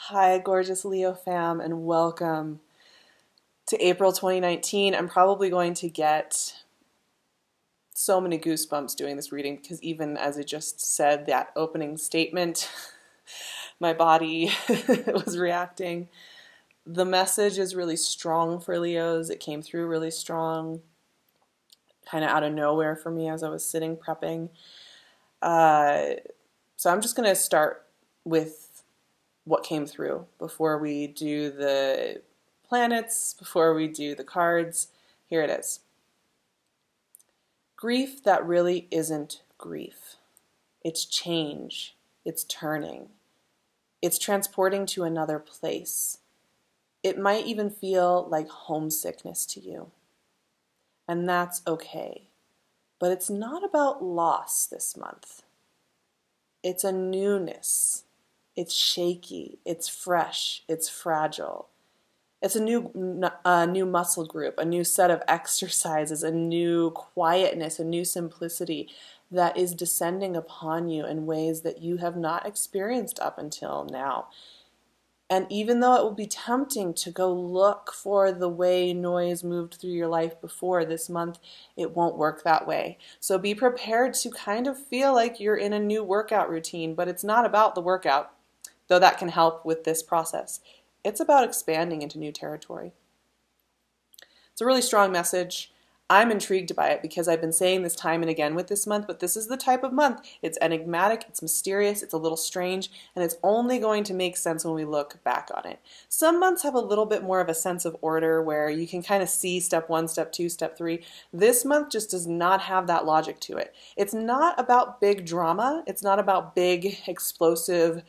Hi, gorgeous Leo fam, and welcome to April 2019. I'm probably going to get so many goosebumps doing this reading because even as I just said that opening statement, my body was reacting. The message is really strong for Leos. It came through really strong, kind of out of nowhere for me as I was sitting prepping. So I'm just going to start with what came through before we do the planets, before we do the cards. Here it is. Grief that really isn't grief. It's change. It's turning. It's transporting to another place. It might even feel like homesickness to you. And that's okay. But it's not about loss this month. It's a newness. It's shaky, it's fresh, it's fragile. It's a new muscle group, a new set of exercises, a new quietness, a new simplicity that is descending upon you in ways that you have not experienced up until now. And even though it will be tempting to go look for the way noise moved through your life before, this month it won't work that way. So be prepared to kind of feel like you're in a new workout routine, but it's not about the workout, though that can help with this process. It's about expanding into new territory. It's a really strong message. I'm intrigued by it because I've been saying this time and again with this month, but this is the type of month. It's enigmatic, it's mysterious, it's a little strange, and it's only going to make sense when we look back on it. Some months have a little bit more of a sense of order where you can kind of see step 1, step 2, step 3. This month just does not have that logic to it. It's not about big drama. It's not about big, explosive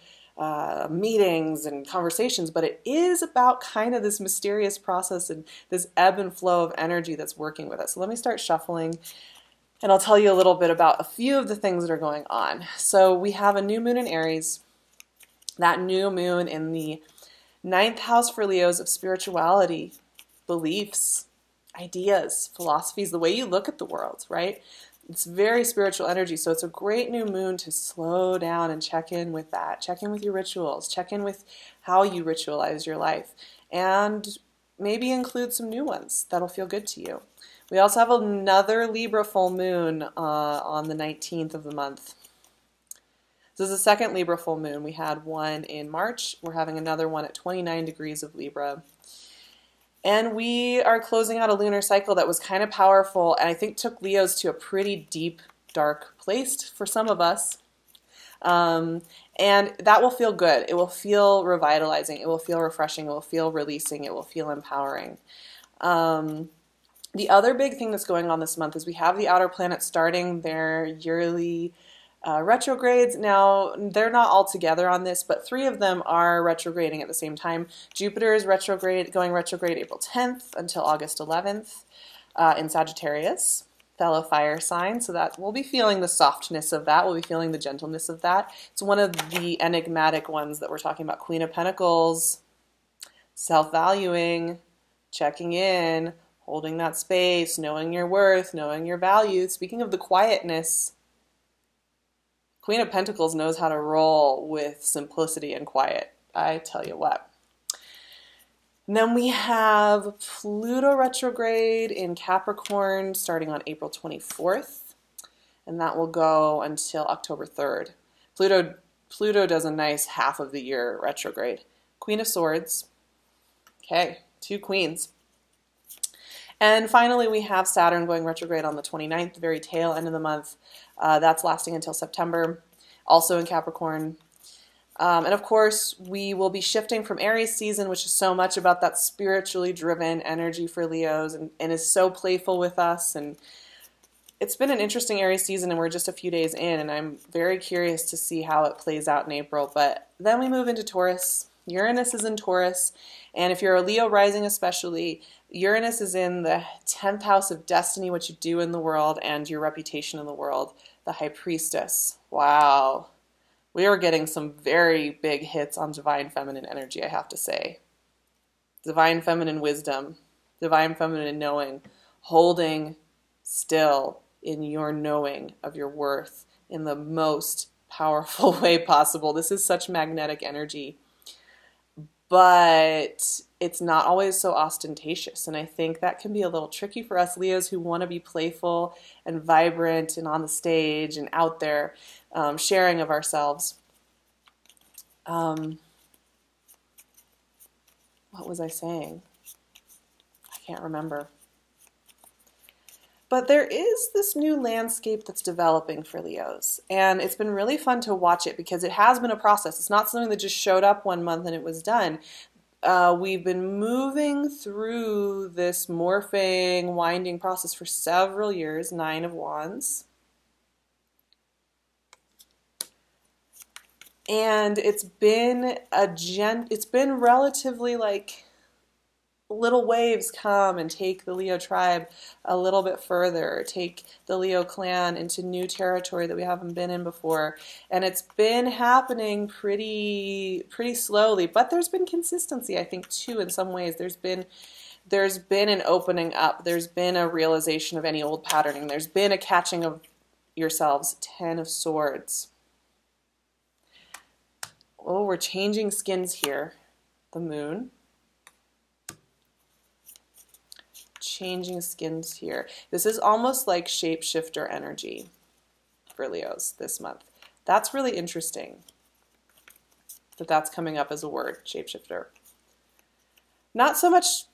meetings and conversations, but it is about kind of this mysterious process and this ebb and flow of energy that's working with us. So let me start shuffling and I'll tell you a little bit about a few of the things that are going on. So we have a new moon in Aries, that new moon in the 9th house for Leos of spirituality, beliefs, ideas, philosophies, the way you look at the world, right? It's very spiritual energy, so it's a great new moon to slow down and check in with that. Check in with your rituals. Check in with how you ritualize your life. And maybe include some new ones that'll feel good to you. We also have another Libra full moon on the 19th of the month. This is the second Libra full moon. We had one in March. We're having another one at 29 degrees of Libra. And we are closing out a lunar cycle that was kind of powerful and I think took Leos to a pretty deep, dark place for some of us. And that will feel good. It will feel revitalizing. It will feel refreshing. It will feel releasing. It will feel empowering. The other big thing that's going on this month is we have the outer planets starting their yearly retrogrades. Now, they're not all together on this, but 3 of them are retrograding at the same time. Jupiter is going retrograde April 10th until August 11th in Sagittarius, fellow fire sign. So that we'll be feeling the softness of that. We'll be feeling the gentleness of that. It's one of the enigmatic ones that we're talking about. Queen of Pentacles, self-valuing, checking in, holding that space, knowing your worth, knowing your value. Speaking of the quietness, Queen of Pentacles knows how to roll with simplicity and quiet. I tell you what. And then we have Pluto retrograde in Capricorn starting on April 24th. And that will go until October 3rd. Pluto does a nice half of the year retrograde. Queen of Swords. Okay, 2 queens. And finally, we have Saturn going retrograde on the 29th, the very tail end of the month. That's lasting until September, also in Capricorn. And of course, we will be shifting from Aries season, which is so much about that spiritually driven energy for Leos and is so playful with us. And it's been an interesting Aries season, and we're just a few days in, and I'm very curious to see how it plays out in April. But then we move into Taurus. Uranus is in Taurus, and if you're a Leo rising especially, Uranus is in the 10th house of destiny, what you do in the world, and your reputation in the world, the High Priestess. Wow. We are getting some very big hits on divine feminine energy, I have to say. Divine feminine wisdom, divine feminine knowing, holding still in your knowing of your worth in the most powerful way possible. This is such magnetic energy. but it's not always so ostentatious. And I think that can be a little tricky for us Leos who want to be playful and vibrant and on the stage and out there, sharing of ourselves. What was I saying? I can't remember. But there is this new landscape that's developing for Leos, and it's been really fun to watch it because it has been a process. It's not something that just showed up one month and it was done. We've been moving through this morphing, winding process for several years, 9 of Wands. And it's been relatively like little waves come and take the Leo tribe a little bit further, take the Leo clan into new territory that we haven't been in before. And it's been happening pretty slowly, but there's been consistency, I think, too, in some ways. There's been an opening up. There's been a realization of any old patterning. There's been a catching of yourselves. 10 of Swords. Oh, we're changing skins here. The Moon. Changing skins here. This is almost like shapeshifter energy for Leos this month. That's really interesting that that's coming up as a word, shapeshifter. Not so much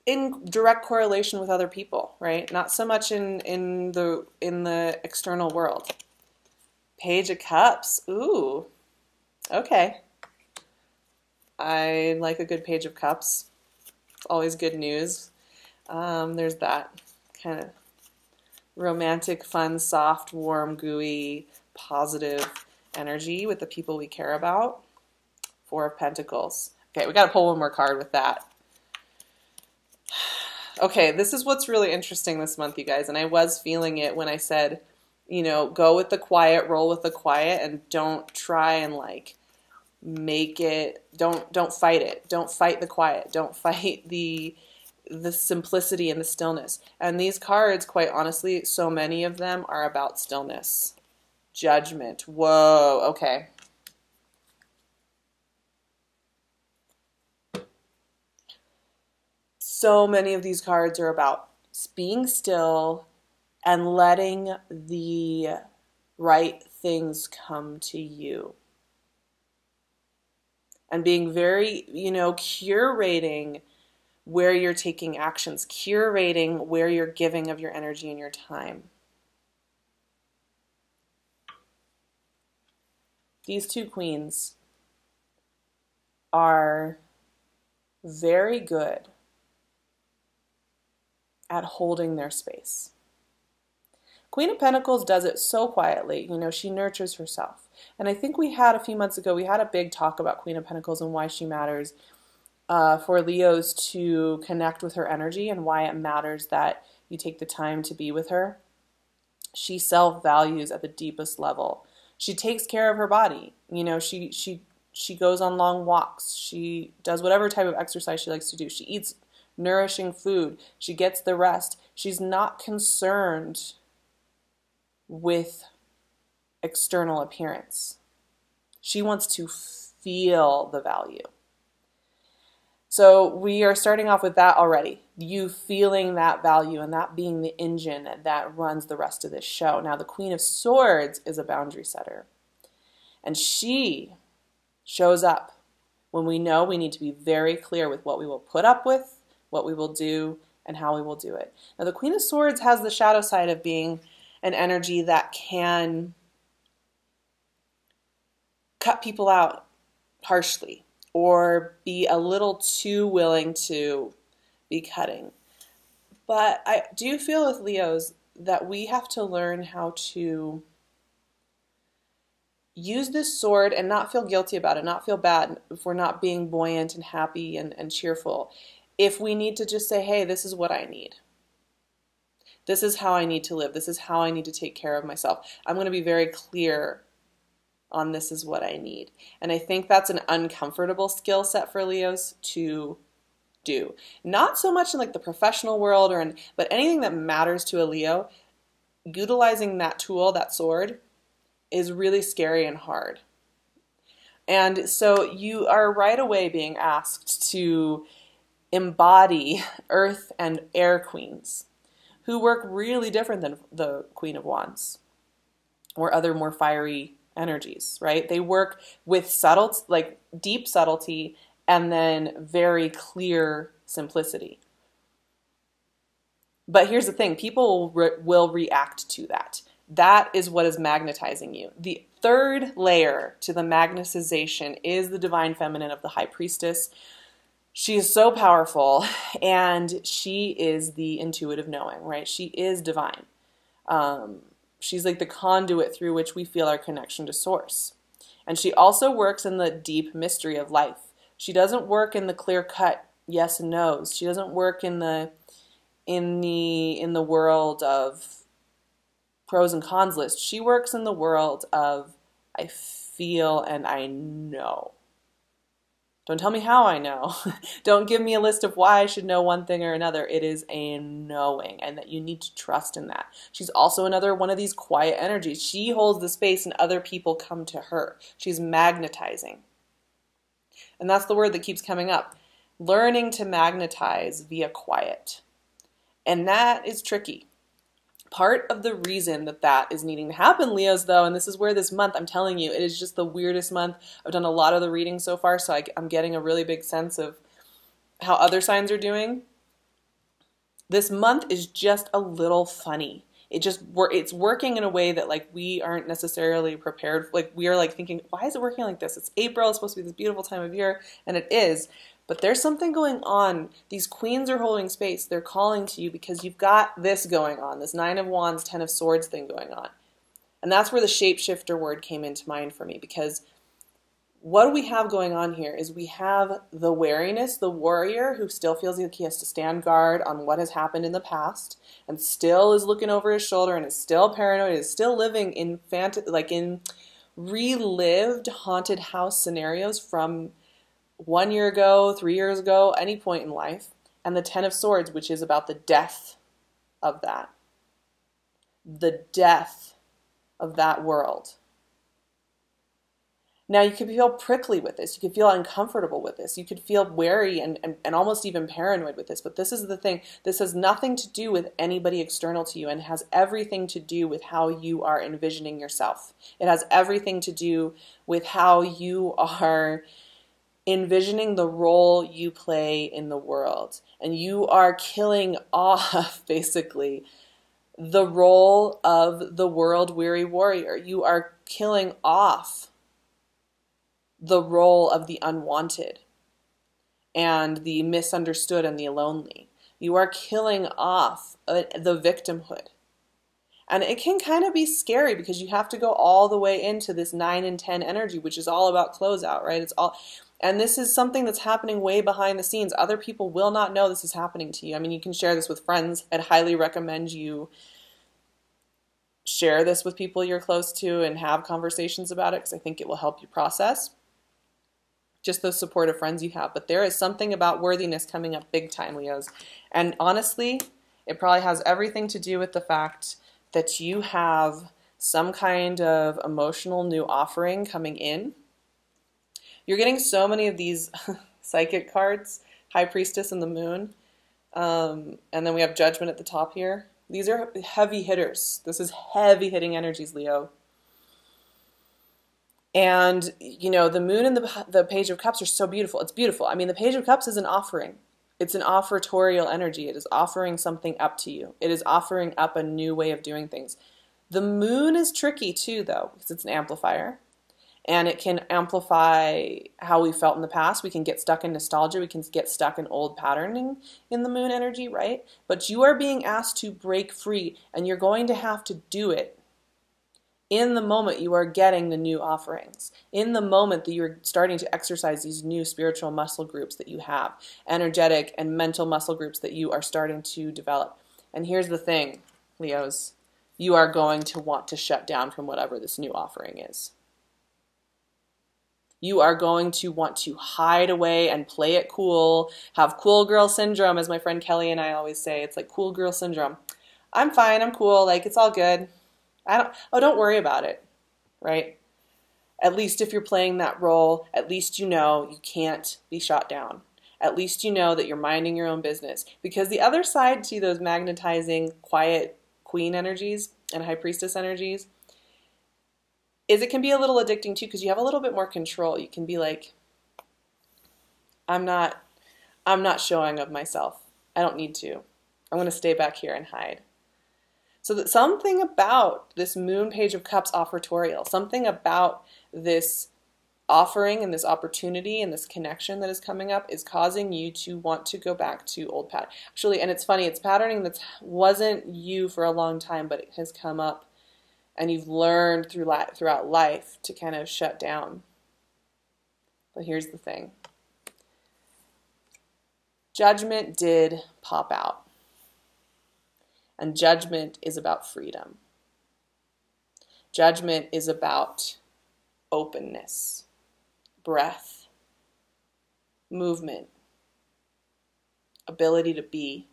in direct correlation with other people, right? Not so much in the external world. Page of Cups. Ooh. Okay. I like a good Page of Cups. It's always good news. There's that kind of romantic, fun, soft, warm, gooey, positive energy with the people we care about. 4 of Pentacles. Okay, we got to pull one more card with that. Okay, this is what's really interesting this month, you guys, and I was feeling it when I said, you know, go with the quiet, roll with the quiet, and don't try and like make it, don't fight it. Don't fight the quiet. Don't fight the simplicity and the stillness. And these cards, quite honestly, so many of them are about stillness. Judgment. Whoa, okay. So many of these cards are about being still and letting the right things come to you. And being very, you know, curating where you're taking actions, curating where you're giving of your energy and your time. These 2 queens are very good at holding their space. Queen of Pentacles does it so quietly. You know, she nurtures herself. And I think we had a few months ago, we had a big talk about Queen of Pentacles and why she matters. For Leos to connect with her energy and why it matters that you take the time to be with her. She self-values at the deepest level. She takes care of her body. You know, she goes on long walks. She does whatever type of exercise she likes to do. She eats nourishing food. She gets the rest. She's not concerned with external appearance. She wants to feel the value. So we are starting off with that already. You feeling that value and that being the engine that runs the rest of this show. Now the Queen of Swords is a boundary setter. And she shows up when we know we need to be very clear with what we will put up with, what we will do, and how we will do it. Now the Queen of Swords has the shadow side of being an energy that can cut people out harshly, or be a little too willing to be cutting. But I do feel with Leos that we have to learn how to use this sword and not feel guilty about it, not feel bad if we're not being buoyant and happy and cheerful. If we need to just say, hey, this is what I need. This is how I need to live. This is how I need to take care of myself. I'm going to be very clear on this is what I need. And I think that's an uncomfortable skill set for Leos to do. Not so much in like the professional world but anything that matters to a Leo, utilizing that tool, that sword, is really scary and hard. And so you are right away being asked to embody earth and air queens who work really different than the Queen of Wands or other more fiery energies, right? They work with subtle, like deep subtlety and then very clear simplicity. But here's the thing, people will react to that. That is what is magnetizing you. The third layer to the magnetization is the divine feminine of the High Priestess. She is so powerful, and she is the intuitive knowing, right? She is divine. She's like the conduit through which we feel our connection to source. And she also works in the deep mystery of life. She doesn't work in the clear-cut yes and no's. She doesn't work in the world of pros and cons list. She works in the world of I feel and I know. Don't tell me how I know. Don't give me a list of why I should know one thing or another. It is a knowing, and that you need to trust in that. She's also another one of these quiet energies. She holds the space and other people come to her. She's magnetizing. And that's the word that keeps coming up. Learning to magnetize via quiet. And that is tricky. Part of the reason that is needing to happen, Leos, though, and this is where this month, I'm telling you, it is just the weirdest month. I've done a lot of the readings so far, so I'm getting a really big sense of how other signs are doing. This month is just a little funny. It's working in a way that like we aren't necessarily prepared. Like we are like thinking, why is it working like this? It's April. It's supposed to be this beautiful time of year, and it is. But there's something going on. These queens are holding space. They're calling to you because you've got this going on, this 9 of Wands, 10 of Swords thing going on. And that's where the shapeshifter word came into mind for me, because what do we have going on here is we have the wariness, the warrior who still feels like he has to stand guard on what has happened in the past and still is looking over his shoulder and is still paranoid, is still living in in relived haunted house scenarios from 1 year ago, 3 years ago, any point in life, and the 10 of Swords, which is about the death of that. The death of that world. Now, you could feel prickly with this. You could feel uncomfortable with this. You could feel wary and almost even paranoid with this. But this is the thing. This has nothing to do with anybody external to you and has everything to do with how you are envisioning yourself. It has everything to do with how you are envisioning the role you play in the world. And you are killing off, basically, the role of the world-weary warrior. You are killing off the role of the unwanted and the misunderstood and the lonely. You are killing off the victimhood. And it can kind of be scary because you have to go all the way into this 9 and 10 energy, which is all about closeout, right? And this is something that's happening way behind the scenes. Other people will not know this is happening to you. I mean, you can share this with friends. I'd highly recommend you share this with people you're close to and have conversations about it, because I think it will help you process just those supportive friends you have. But there is something about worthiness coming up big time, Leos. And honestly, it probably has everything to do with the fact that you have some kind of emotional new offering coming in. You're getting so many of these psychic cards, High Priestess and the Moon. And then we have Judgment at the top here. These are heavy hitters. This is heavy hitting energies, Leo. And, you know, the Moon and the Page of Cups are so beautiful. It's beautiful. I mean, the Page of Cups is an offering. It's an offertorial energy. It is offering something up to you. It is offering up a new way of doing things. The Moon is tricky too, though, because it's an amplifier. And it can amplify how we felt in the past. We can get stuck in nostalgia. We can get stuck in old patterning in the Moon energy, right? But you are being asked to break free, and you're going to have to do it in the moment you are getting the new offerings, in the moment that you're starting to exercise these new spiritual muscle groups that you have, energetic and mental muscle groups that you are starting to develop. And here's the thing, Leos, you are going to want to shut down from whatever this new offering is. You are going to want to hide away and play it cool, have cool girl syndrome, as my friend Kelly and I always say. It's like cool girl syndrome. I'm fine, I'm cool, like it's all good. Don't worry about it, right? At least if you're playing that role, at least you know you can't be shot down. At least you know that you're minding your own business. Because the other side to those magnetizing, quiet queen energies and high priestess energies is it can be a little addicting too, because you have a little bit more control. You can be like, I'm not showing of myself. I don't need to. I'm going to stay back here and hide. So that something about this Moon Page of Cups offertorial, something about this offering and this opportunity and this connection that is coming up is causing you to want to go back to old pattern. Actually, and it's funny, it's patterning that wasn't you for a long time, but it has come up and you've learned throughout life to kind of shut down. But here's the thing. Judgment did pop out. And judgment is about freedom. Judgment is about openness, breath, movement, ability to be.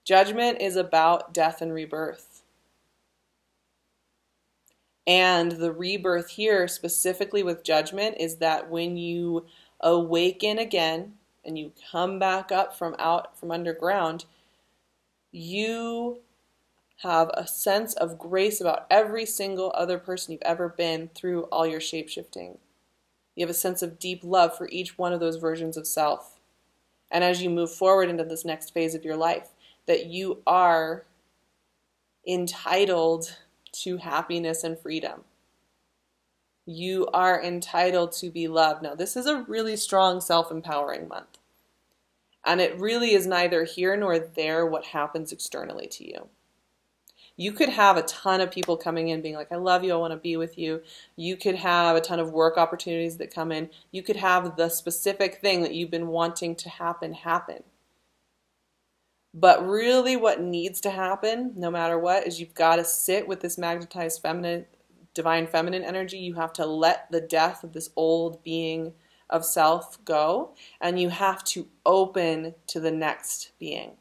Judgment is about death and rebirth. And the rebirth here, specifically with judgment, is that when you awaken again and you come back up from underground, you have a sense of grace about every single other person you've ever been through all your shape-shifting. You have a sense of deep love for each one of those versions of self. And as you move forward into this next phase of your life, that you are entitled to happiness and freedom. You are entitled to be loved. Now, this is a really strong self-empowering month. And it really is neither here nor there what happens externally to you. You could have a ton of people coming in being like, I love you, I want to be with you. You could have a ton of work opportunities that come in. You could have the specific thing that you've been wanting to happen. But really what needs to happen, no matter what, is you've got to sit with this magnetized feminine, divine feminine energy. You have to let the death of this old being of self go, and you have to open to the next being.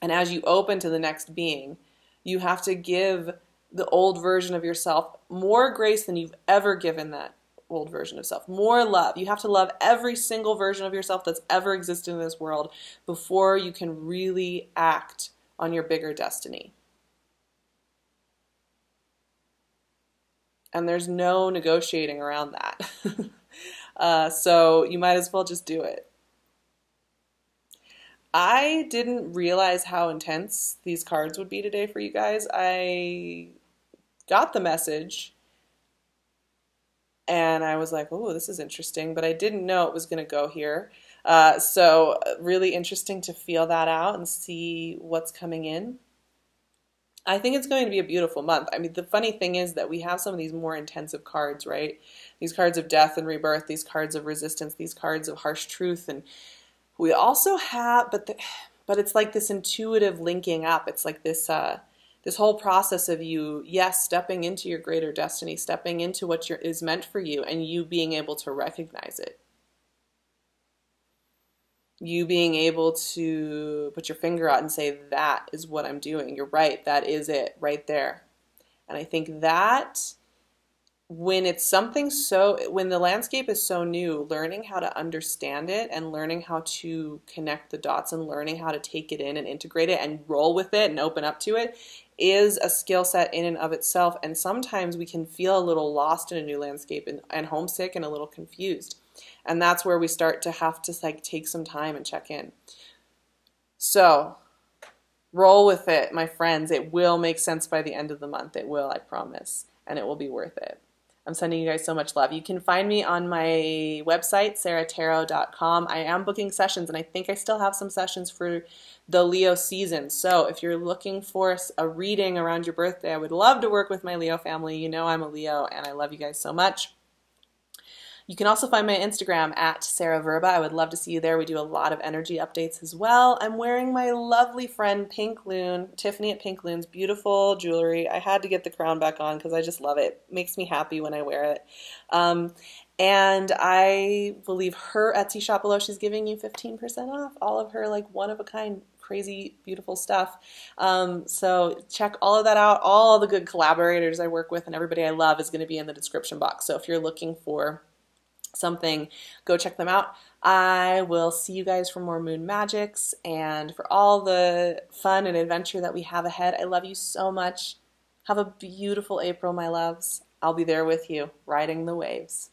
And as you open to the next being, you have to give the old version of yourself more grace than you've ever given that old version of self. More love. You have to love every single version of yourself that's ever existed in this world before you can really act on your bigger destiny. And there's no negotiating around that. So you might as well just do it. I didn't realize how intense these cards would be today for you guys. I got the message and I was like, oh, this is interesting, but I didn't know it was going to go here. So really interesting to feel that out and see what's coming in. I think it's going to be a beautiful month. I mean, the funny thing is that we have some of these more intensive cards, right? These cards of death and rebirth, these cards of resistance, these cards of harsh truth. And we also have, but it's like this intuitive linking up. It's like this this whole process of you, yes, stepping into your greater destiny, stepping into what is meant for you, and you being able to recognize it. You being able to put your finger out and say, that is what I'm doing. You're right. That is it right there. And I think that when it's something when the landscape is so new, learning how to understand it and learning how to connect the dots and learning how to take it in and integrate it and roll with it and open up to it is a skill set in and of itself. And sometimes we can feel a little lost in a new landscape and homesick and a little confused. And that's where we start to have to take some time and check in. So roll with it, my friends. It will make sense by the end of the month. It will, I promise. And it will be worth it. I'm sending you guys so much love. You can find me on my website, SARAHTAROT.com. I am booking sessions, and I think I still have some sessions for the Leo season. So if you're looking for a reading around your birthday, I would love to work with my Leo family. You know I'm a Leo, and I love you guys so much. You can also find my Instagram at SarahVerba. I would love to see you there. We do a lot of energy updates as well. I'm wearing my lovely friend PinkLune, Tiffany at PinkLune's beautiful jewelry. I had to get the crown back on because I just love it. It makes me happy when I wear it. And I will leave her Etsy shop below. She's giving you 15% off all of her one-of-a-kind crazy, beautiful stuff. So check all of that out. All the good collaborators I work with and everybody I love is going to be in the description box. So if you're looking for something, go check them out. I will see you guys for more moon magics and for all the fun and adventure that we have ahead. I love you so much. Have a beautiful April, my loves. I'll be there with you, riding the waves.